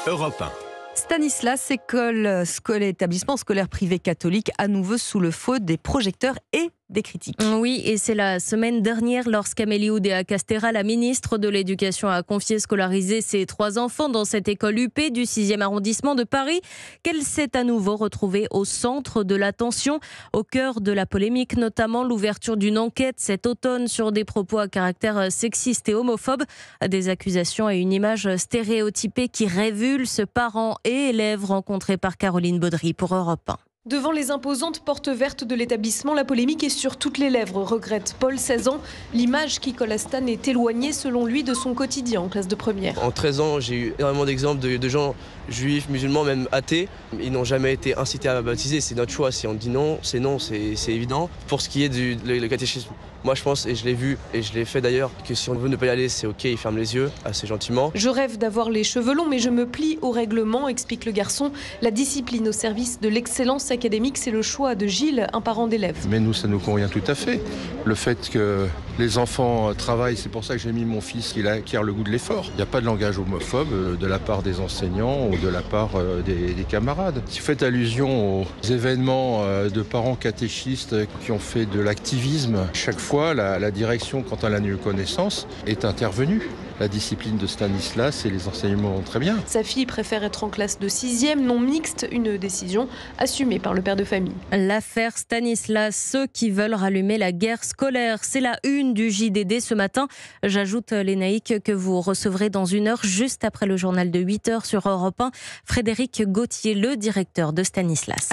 Europe 1. Stanislas, établissement scolaire privé catholique, à nouveau sous le feu des projecteurs et des critiques. Oui, et c'est la semaine dernière lorsqu'Amélie Oudéa-Castéra, la ministre de l'Éducation, a confié scolariser ses 3 enfants dans cette école UP du 6e arrondissement de Paris, qu'elle s'est à nouveau retrouvée au centre de l'attention, au cœur de la polémique, notamment l'ouverture d'une enquête cet automne sur des propos à caractère sexiste et homophobe, des accusations et une image stéréotypée qui révulsent parents et élèves rencontrés par Caroline Baudry pour Europe 1. Devant les imposantes portes vertes de l'établissement, la polémique est sur toutes les lèvres, regrette Paul, 16 ans. L'image qui colle à Stan est éloignée, selon lui, de son quotidien en classe de première. En 13 ans, j'ai eu énormément d'exemples de gens juifs, musulmans, même athées. Ils n'ont jamais été incités à baptiser, c'est notre choix. Si on dit non, c'est évident. Pour ce qui est du catéchisme, moi je pense, et je l'ai vu, et je l'ai fait d'ailleurs, que si on veut ne pas y aller, c'est ok, il ferme les yeux, assez gentiment. Je rêve d'avoir les cheveux longs, mais je me plie au règlement, explique le garçon. La discipline au service de l'excellence académique, c'est le choix de Gilles, un parent d'élève. Mais nous, ça nous convient tout à fait. Le fait que les enfants travaillent, c'est pour ça que j'ai mis mon fils qui acquiert le goût de l'effort. Il n'y a pas de langage homophobe de la part des enseignants ou de la part des camarades. Si vous faites allusion aux événements de parents catéchistes qui ont fait de l'activisme, chaque fois, la direction, quand elle a eu connaissance, est intervenue. La discipline de Stanislas et les enseignements vont très bien. Sa fille préfère être en classe de 6e, non mixte, une décision assumée par le père de famille. L'affaire Stanislas, ceux qui veulent rallumer la guerre scolaire, c'est la une du JDD ce matin. J'ajoute, Lénaïque, que vous recevrez dans 1 heure, juste après le journal de 8 h sur Europe 1, Frédéric Gauthier, le directeur de Stanislas.